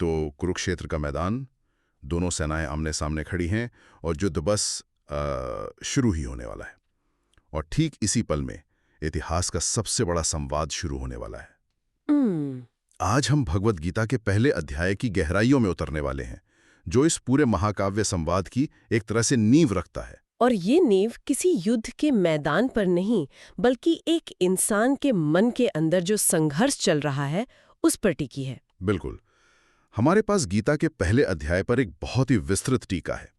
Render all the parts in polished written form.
तो कुरुक्षेत्र का मैदान, दोनों सेनाएं आमने सामने खड़ी हैं और युद्ध बस शुरू ही होने वाला है। और ठीक इसी पल में इतिहास का सबसे बड़ा संवाद शुरू होने वाला है। आज हम भगवद गीता के पहले अध्याय की गहराइयों में उतरने वाले हैं, जो इस पूरे महाकाव्य संवाद की एक तरह से नींव रखता है। और ये नींव किसी युद्ध के मैदान पर नहीं, बल्कि एक इंसान के मन के अंदर जो संघर्ष चल रहा है उस पर टिकी है। बिल्कुल। हमारे पास गीता के पहले अध्याय पर एक बहुत ही विस्तृत टीका है,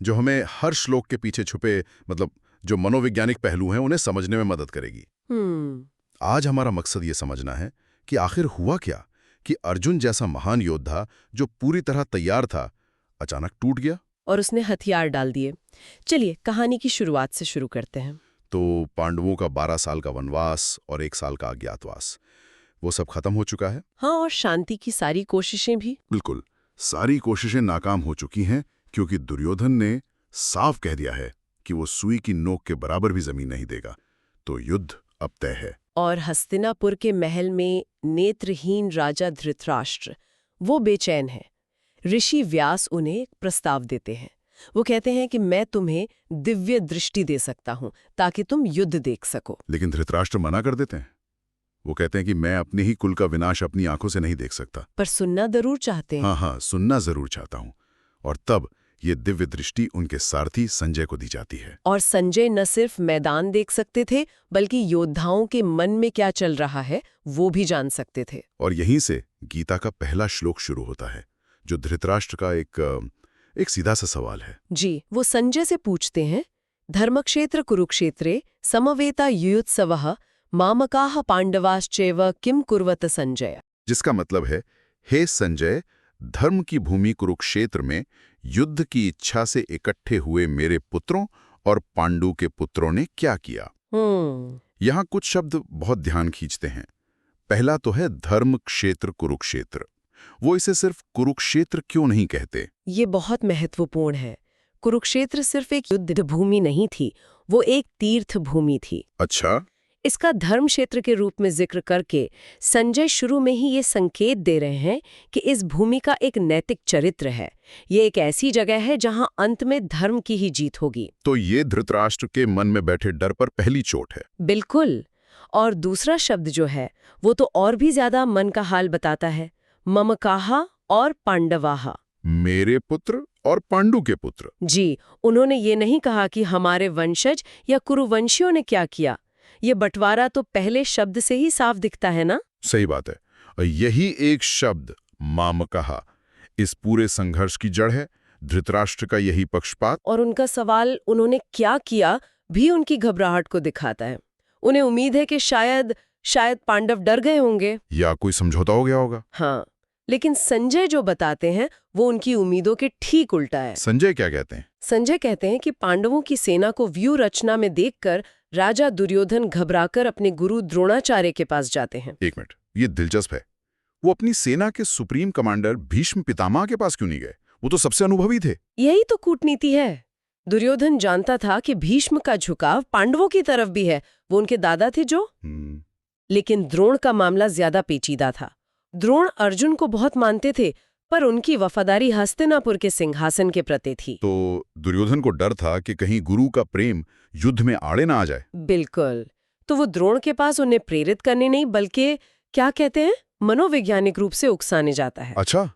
जो हमें हर श्लोक के पीछे छुपे जो मनोवैज्ञानिक पहलू हैं उन्हें समझने में मदद करेगी। आज हमारा मकसद ये समझना है कि आखिर हुआ क्या कि अर्जुन जैसा महान योद्धा जो पूरी तरह तैयार था, अचानक टूट गया और उसने हथियार डाल दिए। चलिए कहानी की शुरुआत से शुरू करते हैं। तो पांडवों का 12 साल का वनवास और 1 साल का अज्ञातवास, वो सब खत्म हो चुका है। हाँ, और शांति की सारी कोशिशें भी। बिल्कुल, सारी कोशिशें नाकाम हो चुकी हैं, क्योंकि दुर्योधन ने साफ कह दिया है कि वो सुई की नोक के बराबर भी जमीन नहीं देगा। तो युद्ध अब तय है। और हस्तिनापुर के महल में नेत्रहीन राजा धृतराष्ट्र वो बेचैन है। ऋषि व्यास उन्हें एक प्रस्ताव देते हैं। वो कहते हैं कि मैं तुम्हें दिव्य दृष्टि दे सकता हूं ताकि तुम युद्ध देख सको। लेकिन धृतराष्ट्र मना कर देते हैं। वो कहते हैं कि मैं अपने ही कुल का विनाश अपनी आंखों से नहीं देख सकता, पर सुनना जरूर चाहते हैं। हाँ, सुनना जरूर चाहता हूं। और तब ये दिव्य दृष्टि उनके सारथी संजय को दी जाती है। और संजय न सिर्फ मैदान देख सकते थे, बल्कि योद्धाओं के मन में क्या चल रहा है वो भी जान सकते थे। और यहीं से गीता का पहला श्लोक शुरू होता है, जो धृतराष्ट्र का एक सीधा सा सवाल है। जी, वो संजय से पूछते हैं, धर्मक्षेत्र कुरुक्षेत्रे समवेता युयुत्सवः मामकाः पांडवाश्चैव किम कुर्वत संजय। जिसका मतलब है, हे संजय, धर्म की भूमि कुरुक्षेत्र में युद्ध की इच्छा से इकट्ठे हुए मेरे पुत्रों और पांडु के पुत्रों ने क्या किया। यहाँ कुछ शब्द बहुत ध्यान खींचते हैं। पहला तो है धर्म क्षेत्र कुरुक्षेत्र। वो इसे सिर्फ कुरुक्षेत्र क्यों नहीं कहते? ये बहुत महत्वपूर्ण है। कुरुक्षेत्र सिर्फ एक युद्ध भूमि नहीं थी, वो एक तीर्थ भूमि थी। अच्छा। इसका धर्म क्षेत्र के रूप में जिक्र करके संजय शुरू में ही ये संकेत दे रहे हैं कि इस भूमि का एक नैतिक चरित्र है। ये एक ऐसी जगह है जहां अंत में धर्म की ही जीत होगी। तो ये धृतराष्ट्र के मन में बैठे डर पर पहली चोट है। बिल्कुल। और दूसरा शब्द जो है वो तो और भी ज्यादा मन का हाल बताता है, ममकाहा और पांडवाहा। मेरे पुत्र और पांडु के पुत्र। जी, उन्होंने ये नहीं कहा कि हमारे वंशज या कुरुवंशियों ने क्या किया। ये बंटवारा तो पहले शब्द से ही साफ दिखता है ना। सही बात है। और यही एक शब्द मामकाहा इस पूरे संघर्ष की जड़ है। धृतराष्ट्र का यही पक्षपात और उनका सवाल उन्होंने क्या किया भी उनकी घबराहट को दिखाता है। उन्हें उम्मीद है कि शायद पांडव डर गए होंगे या कोई समझौता हो गया होगा। हाँ, लेकिन संजय जो बताते हैं वो उनकी उम्मीदों के ठीक उल्टा है। संजय क्या कहते हैं? संजय कहते हैं कि पांडवों की सेना को व्यू रचना में देखकर राजा दुर्योधन घबराकर अपने गुरु द्रोणाचार्य के पास जाते हैं। एक मिनट, ये दिलचस्प है। वो अपनी सेना के सुप्रीम कमांडर भीष्म पितामह के पास क्यों नहीं गए? वो तो सबसे अनुभवी थे। यही तो कूटनीति है। दुर्योधन जानता था कि भीष्म का झुकाव पांडवों की तरफ भी है, वो उनके दादा थे जो। लेकिन द्रोण का मामला ज्यादा पेचीदा था। द्रोण अर्जुन को बहुत मानते थे, पर उनकी वफादारी हस्तिनापुर के सिंहासन के प्रति थी। तो दुर्योधन को डर था कि कहीं गुरु का प्रेम युद्ध में आड़े ना आ जाए। बिल्कुल। तो वो द्रोण के पास उन्हें प्रेरित करने नहीं, बल्कि क्या कहते हैं, मनोवैज्ञानिक रूप से उकसाने जाता है। अच्छा,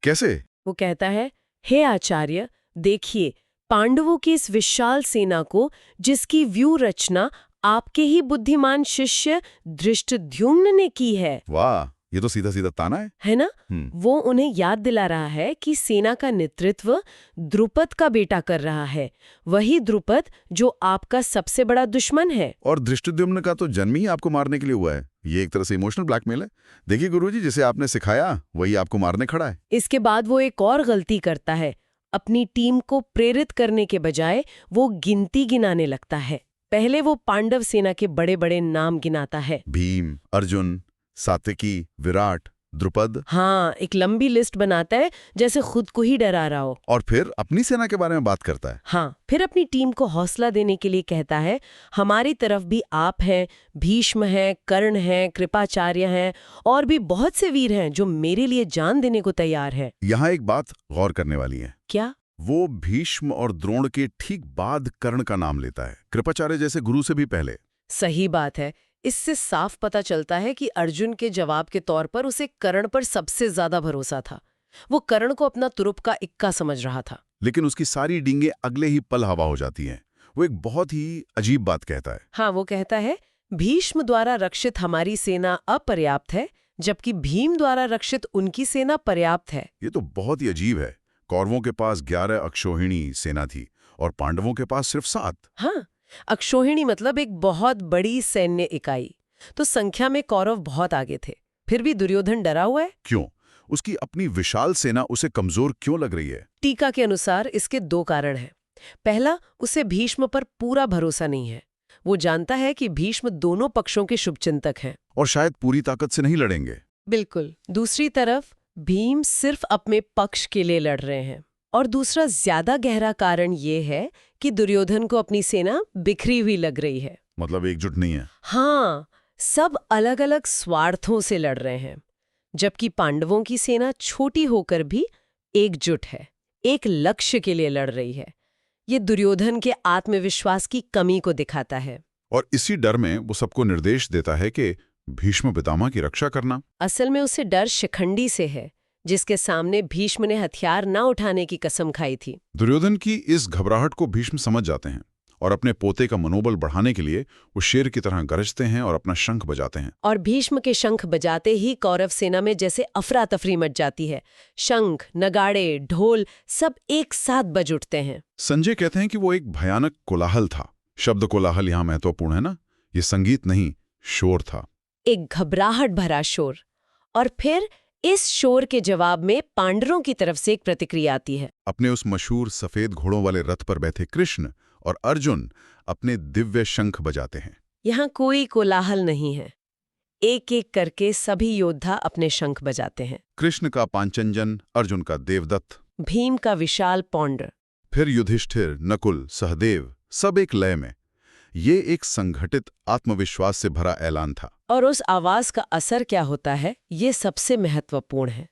कैसे? वो कहता है, हे आचार्य, देखिए पांडवों की इस विशाल सेना को, जिसकी व्यू रचना आपके ही बुद्धिमान शिष्य धृष्टद्युम्न ने की है। वाह, ये तो सीधा सीधा ताना है ना? वो उन्हें याद दिला रहा है कि सेना का नेतृत्व द्रुपद का बेटा कर रहा है, वही द्रुपद जो आपका सबसे बड़ा दुश्मन है। और धृष्टद्युम्न का तो जन्म ही आपको मारने के लिए हुआ है। ये एक तरह से इमोशनल ब्लैकमेल है। देखिए गुरुजी, जिसे आपने सिखाया वही आपको मारने खड़ा है। इसके बाद वो एक और गलती करता है। अपनी टीम को प्रेरित करने के बजाय वो गिनती गिनाने लगता है। पहले वो पांडव सेना के बड़े बड़े नाम गिनाता है, भीम, अर्जुन, सात्यकी, विराट, द्रुपद। हाँ, एक लंबी लिस्ट बनाता है जैसे खुद को ही डरा रहा हो। और फिर अपनी सेना के बारे में बात करता है। हाँ, फिर अपनी टीम को हौसला देने के लिए कहता है, हमारी तरफ भी आप हैं, भीष्म हैं, कर्ण हैं, कृपाचार्य हैं और भी बहुत से वीर हैं जो मेरे लिए जान देने को तैयार हैं। यहाँ एक बात गौर करने वाली है। क्या? वो भीष्म और द्रोण के ठीक बाद कर्ण का नाम लेता है, कृपाचार्य जैसे गुरु से भी पहले। सही बात है। इससे साफ पता चलता है कि अर्जुन के जवाब के तौर पर उसे कर्ण पर सबसे ज्यादा भरोसा था। वो कर्ण को अपना तुरुप का इक्का समझ रहा था। लेकिन उसकी सारी डींगे अगले ही पल हवा हो जाती हैं। वो एक बहुत ही अजीब बात कहता है। हाँ, वो कहता है, भीष्म द्वारा रक्षित हमारी सेना अपर्याप्त है, जबकि भीम द्वारा रक्षित उनकी सेना पर्याप्त है। ये तो बहुत ही अजीब है। कौरवों के पास 11 अक्षौहिणी सेना थी और पांडवों के पास सिर्फ 7। हाँ, अक्षौहिणी मतलब एक बहुत बड़ी सैन्य इकाई। तो संख्या में कौरव बहुत आगे थे। फिर भी दुर्योधन डरा हुआ है। क्यों? उसकी अपनी विशाल सेना उसे कमजोर क्यों लग रही है? टीका के अनुसार इसके 2 कारण हैं। पहला, उसे भीष्म पर पूरा भरोसा नहीं है। वो जानता है कि भीष्म दोनों पक्षों के शुभचिंतक हैं और शायद पूरी ताकत से नहीं लड़ेंगे। बिल्कुल। दूसरी तरफ भीम सिर्फ अपने पक्ष के लिए लड़ रहे हैं। और दूसरा ज्यादा गहरा कारण ये है कि दुर्योधन को अपनी सेना बिखरी हुई लग रही है। मतलब एकजुट नहीं है। हाँ, सब अलग अलग स्वार्थों से लड़ रहे हैं, जबकि पांडवों की सेना छोटी होकर भी एकजुट है, एक लक्ष्य के लिए लड़ रही है। ये दुर्योधन के आत्मविश्वास की कमी को दिखाता है। और इसी डर में वो सबको निर्देश देता है कि भीष्म पितामह की रक्षा करना। असल में उसे डर शिखंडी से है, जिसके सामने भीष्म ने हथियार न उठाने की कसम खाई थी। दुर्योधन की इस घबराहट को भीष्म समझ जाते हैं और अपने पोते का मनोबल बढ़ाने के लिए वो शेर की तरह गरजते हैं और अपना शंख बजाते हैं। और भीष्म के शंख बजाते ही कौरव सेना में जैसे अफरा तफरी मच जाती है। शंख, नगाड़े, ढोल सब एक साथ बज उठते हैं। संजय कहते हैं कि वो एक भयानक कोलाहल था। शब्द कोलाहल यहाँ महत्वपूर्ण है ना। ये संगीत नहीं, शोर था। एक घबराहट भरा शोर। और फिर इस शोर के जवाब में पांडवों की तरफ से एक प्रतिक्रिया आती है। अपने उस मशहूर सफेद घोड़ों वाले रथ पर बैठे कृष्ण और अर्जुन अपने दिव्य शंख बजाते हैं। यहाँ कोई कोलाहल नहीं है। एक एक करके सभी योद्धा अपने शंख बजाते हैं। कृष्ण का पांचजन, अर्जुन का देवदत्त, भीम का विशाल पौंड्र, फिर युधिष्ठिर, नकुल, सहदेव, सब एक लय में। ये एक संगठित आत्मविश्वास से भरा ऐलान था। और उस आवाज का असर क्या होता है, ये सबसे महत्वपूर्ण है।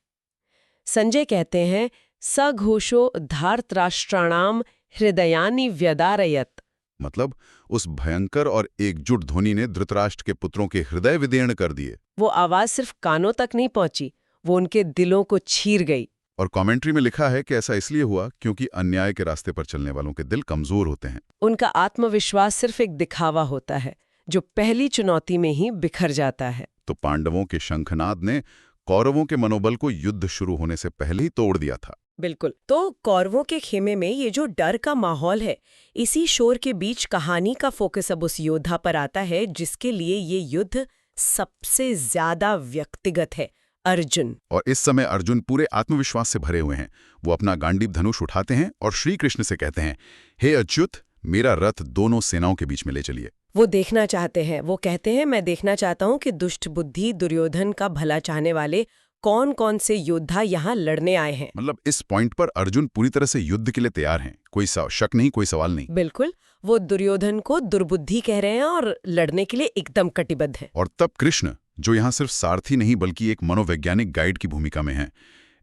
संजय कहते हैं, सघोषो धार्तराष्ट्राणाम हृदयानि व्यदारयत। मतलब उस भयंकर और एकजुट ध्वनि ने धृतराष्ट्र के पुत्रों के हृदय विदीर्ण कर दिए। वो आवाज सिर्फ कानों तक नहीं पहुंची, वो उनके दिलों को चीर गई। और कमेंट्री में लिखा है कि ऐसा इसलिए हुआ क्योंकि अन्याय के रास्ते पर चलने वालों के दिल कमजोर होते हैं। उनका आत्मविश्वास सिर्फ एक दिखावा होता है, जो पहली चुनौती में ही बिखर जाता है। तो पांडवों के शंखनाद ने कौरवों के मनोबल को युद्ध शुरू होने से पहले ही तोड़ दिया था। बिल्कुल। तो कौरवों के खेमे में ये जो डर का माहौल है, इसी शोर के बीच कहानी का फोकस अब उस योद्धा पर आता है जिसके लिए ये युद्ध सबसे ज्यादा व्यक्तिगत है, अर्जुन। और इस समय अर्जुन पूरे आत्मविश्वास से भरे हुए हैं। वो अपना गांडीव धनुष उठाते हैं और श्री कृष्ण से कहते हैं, हे अच्युत, मेरा रथ दोनों सेनाओं के बीच में ले चलिए। वो देखना चाहते हैं, वो कहते हैं, मैं देखना चाहता हूं कि दुष्ट बुद्धि दुर्योधन का भला चाहने वाले कौन कौन से योद्धा यहाँ लड़ने आए हैं। मतलब इस पॉइंट पर अर्जुन पूरी तरह से युद्ध के लिए तैयार हैं। कोई शक नहीं, कोई सवाल नहीं। बिल्कुल। वो दुर्योधन को दुर्बुद्धि कह रहे हैं और लड़ने के लिए एकदम कटिबद्ध हैं। और तब कृष्ण, जो यहाँ सिर्फ सारथी नहीं बल्कि एक मनोवैज्ञानिक गाइड की भूमिका में हैं,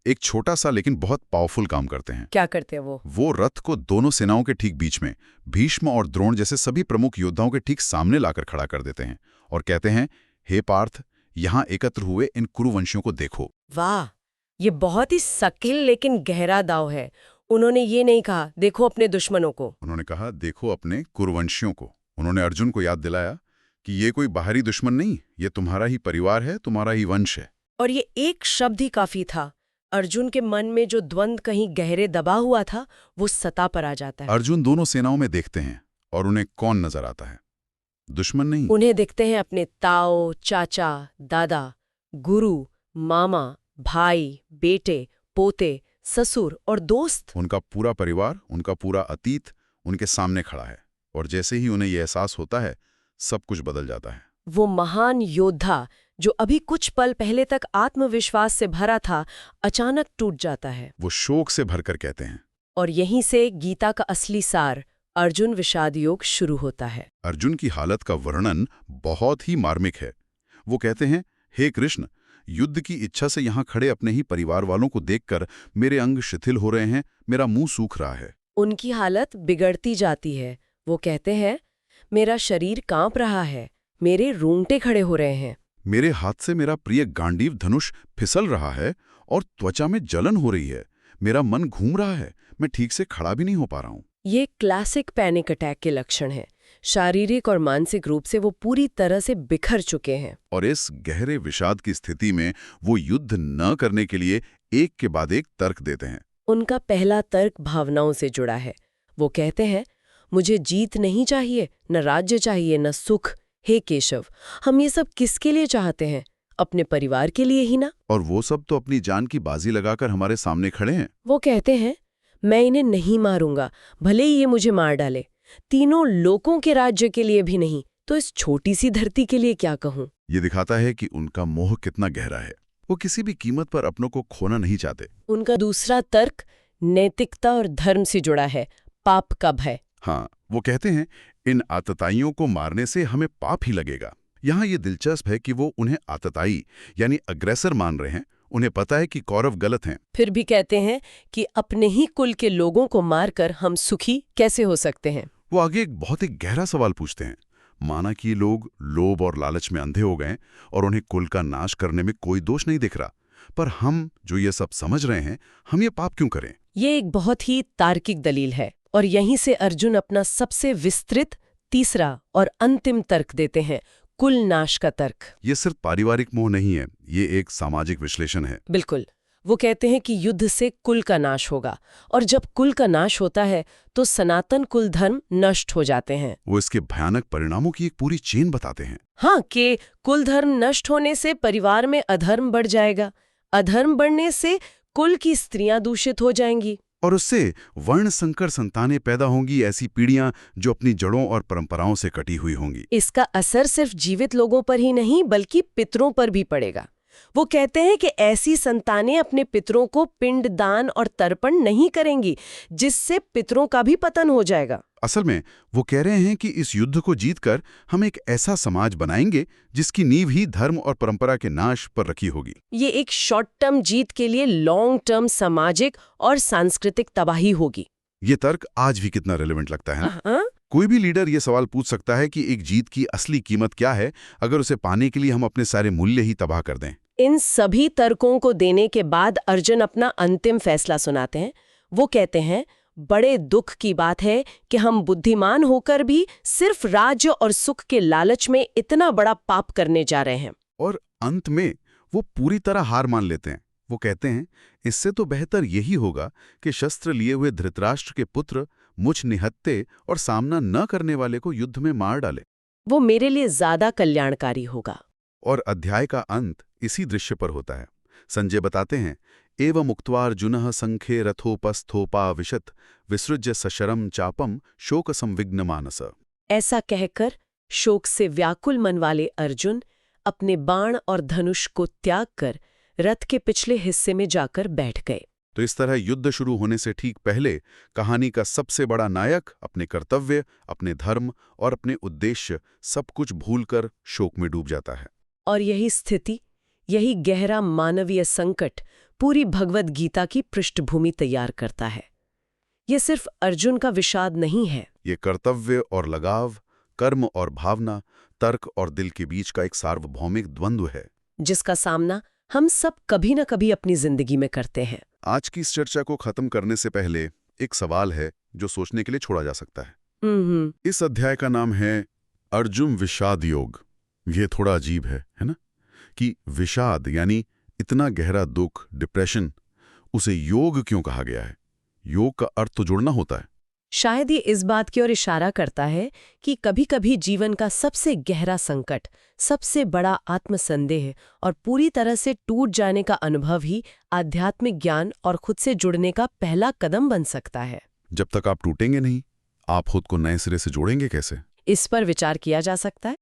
एक छोटा सा लेकिन बहुत पावरफुल काम करते हैं। क्या करते हैं वो रथ को दोनों सेनाओं के ठीक बीच में, भीष्म और द्रोण जैसे सभी प्रमुख योद्धाओं के ठीक सामने लाकर खड़ा कर देते हैं और कहते हैं, हे पार्थ, यहाँ एकत्र हुए इन कुरुवंशियों को देखो। वाह, ये बहुत ही सकिल लेकिन गहरा दाव है। उन्होंने ये नहीं कहा देखो अपने दुश्मनों को, उन्होंने कहा देखो अपने कुरुवंशियों को। उन्होंने अर्जुन को याद दिलाया कि ये कोई बाहरी दुश्मन नहीं, ये तुम्हारा ही परिवार है, तुम्हारा ही वंश है। और ये एक शब्द ही काफी था। अर्जुन के मन में जो द्वंद्व कहीं गहरे दबा हुआ था, वो सतह पर आ जाता है। अर्जुन दोनों सेनाओं में देखते हैं और उन्हें कौन नजर आता है? दुश्मन नहीं। उन्हें दिखते हैं अपने ताऊ, चाचा, दादा, गुरु, मामा, भाई, बेटे, पोते, ससुर और दोस्त। उनका पूरा परिवार, उनका पूरा अतीत उनके सामने खड़ा है। और जैसे ही उन्हें यह एहसास होता है, सब कुछ बदल जाता है। वो महान योद्धा जो अभी कुछ पल पहले तक आत्मविश्वास से भरा था, अचानक टूट जाता है। वो शोक से भरकर कहते हैं। और यहीं से गीता का असली सार, अर्जुन विषाद योग, शुरू होता है। अर्जुन की हालत का वर्णन बहुत ही मार्मिक है। वो कहते हैं, हे कृष्ण, युद्ध की इच्छा से यहाँ खड़े अपने ही परिवार वालों को देखकर मेरे अंग शिथिल हो रहे हैं, मेरा मुंह सूख रहा है। उनकी हालत बिगड़ती जाती है। वो कहते हैं, मेरा शरीर कांप रहा है, मेरे रोंगटे खड़े हो रहे हैं। मेरे हाथ से मेरा प्रिय गांडीव धनुष फिसल रहा है और त्वचा में जलन हो रही है। मेरा मन घूम रहा है, मैं ठीक से खड़ा भी नहीं हो पा रहा हूँ। ये क्लासिक पैनिक अटैक के लक्षण हैं। शारीरिक और मानसिक रूप से वो पूरी तरह से बिखर चुके हैं। और इस गहरे विषाद की स्थिति में वो युद्ध न करने के लिए एक के बाद एक तर्क देते हैं। उनका पहला तर्क भावनाओं से जुड़ा है। वो कहते हैं, मुझे जीत नहीं चाहिए, न राज्य चाहिए, न सुख। हे केशव, हम ये सब किसके लिए चाहते हैं? अपने परिवार के लिए ही ना। और वो सब तो अपनी जान की बाजी लगाकर हमारे सामने खड़े हैं। वो कहते हैं, मैं इन्हें नहीं मारूंगा, भले ही ये मुझे मार डाले। तीनों लोकों के राज्य के लिए भी नहीं, तो इस छोटी सी धरती के लिए क्या कहूं? ये दिखाता है कि उनका मोह कितना गहरा है। वो किसी भी कीमत पर अपनों को खोना नहीं चाहते। उनका दूसरा तर्क नैतिकता और धर्म से जुड़ा है, पाप का भय। हाँ, वो कहते हैं, इन आतताइयों को मारने से हमें पाप ही लगेगा। यहाँ ये दिलचस्प है कि वो उन्हें आतताई यानी अग्रेसर मान रहे हैं। उन्हें पता है कि कौरव गलत हैं। फिर भी कहते हैं कि अपने ही कुल के लोगों को मारकर हम सुखी कैसे हो सकते हैं? वो आगे एक बहुत ही गहरा सवाल पूछते हैं। माना कि ये लोग लोभ और लालच में अंधे हो गए और उन्हें कुल का नाश करने में कोई दोष नहीं दिख रहा, पर हम जो ये सब समझ रहे हैं, हम ये पाप क्यों करें? ये एक बहुत ही तार्किक दलील है और यहीं से अर्जुन अपना सबसे विस्तृत तीसरा और अंतिम तर्क देते हैं, कुल नाश का तर्क। ये सिर्फ पारिवारिक मोह नहीं है, ये एक सामाजिक विश्लेषण है। बिल्कुल। वो कहते हैं कि युद्ध से कुल का नाश होगा, और जब कुल का नाश होता है तो सनातन कुल धर्म नष्ट हो जाते हैं। वो इसके भयानक परिणामों की एक पूरी चेन बताते हैं। हाँ, कि कुल धर्म नष्ट होने से परिवार में अधर्म बढ़ जाएगा, अधर्म बढ़ने से कुल की स्त्रियां दूषित हो जाएंगी, और उससे वर्ण संकर संतानें पैदा होंगी, ऐसी पीढ़ियां जो अपनी जड़ों और परंपराओं से कटी हुई होंगी। इसका असर सिर्फ जीवित लोगों पर ही नहीं बल्कि पितरों पर भी पड़ेगा। वो कहते हैं कि ऐसी संतानें अपने पितरों को पिंड दान और तर्पण नहीं करेंगी, जिससे पितरों का भी पतन हो जाएगा। असल में वो कह रहे हैं कि इस युद्ध को जीतकर हम एक ऐसा समाज बनाएंगे जिसकी नींव ही धर्म और परंपरा के नाश पर रखी होगी। ये एक शॉर्ट टर्म जीत के लिए लॉन्ग टर्म सामाजिक और सांस्कृतिक तबाही होगी। ये तर्क आज भी कितना रेलेवेंट लगता है ना? हाँ? कोई भी लीडर ये सवाल पूछ सकता है कि एक जीत की असली कीमत क्या है, अगर उसे पाने के लिए हम अपने सारे मूल्य ही तबाह कर दें। इन सभी तर्कों को देने के बाद अर्जुन अपना अंतिम फैसला सुनाते हैं। वो कहते हैं, बड़े दुख की बात है कि हम बुद्धिमान होकर भी सिर्फ राज्य और सुख के लालच में इतना बड़ा पाप करने जा रहे हैं। और अंत में वो पूरी तरह हार मान लेते हैं। वो कहते हैं, इससे तो बेहतर यही होगा कि शस्त्र लिए हुए धृतराष्ट्र के पुत्र मुझ निहत्ते और सामना न करने वाले को युद्ध में मार डाले। वो मेरे लिए ज्यादा कल्याणकारी होगा। और अध्याय का अंत इसी दृश्य पर होता है। संजय बताते हैं, एवं उक्त्वार्जुनः संखे रथोपस्थोपाविशत् विसृज्य सशरम चापम शोक संविघ्न मानस। ऐसा कहकर शोक से व्याकुल मन वाले अर्जुन अपने बाण और धनुष को त्याग कर रथ के पिछले हिस्से में जाकर बैठ गए। तो इस तरह युद्ध शुरू होने से ठीक पहले कहानी का सबसे बड़ा नायक अपने कर्तव्य, अपने धर्म और अपने उद्देश्य सब कुछ भूलकर शोक में डूब जाता है। और यही स्थिति, यही गहरा मानवीय संकट पूरी भगवद गीता की पृष्ठभूमि तैयार करता है। ये सिर्फ अर्जुन का विषाद नहीं है। ये कर्तव्य और लगाव, कर्म और भावना, तर्क और दिल के बीच का एक सार्वभौमिक द्वंद्व है, जिसका सामना हम सब कभी न कभी अपनी जिंदगी में करते हैं। आज की इस चर्चा को खत्म करने से पहले एक सवाल है जो सोचने के लिए छोड़ा जा सकता है। इस अध्याय का नाम है अर्जुन विषाद योग। ये थोड़ा अजीब है ना? कि विषाद यानी इतना गहरा दुख, डिप्रेशन, उसे योग क्यों कहा गया है? योग का अर्थ तो जुड़ना होता है। शायद ये इस बात की ओर इशारा करता है कि कभी-कभी जीवन का सबसे गहरा संकट, सबसे बड़ा आत्मसंदेह और पूरी तरह से टूट जाने का अनुभव ही आध्यात्मिक ज्ञान और खुद से जुड़ने का पहला कदम बन सकता है। जब तक आप टूटेंगे नहीं, आप खुद को नए सिरे से जोड़ेंगे कैसे? इस पर विचार किया जा सकता है।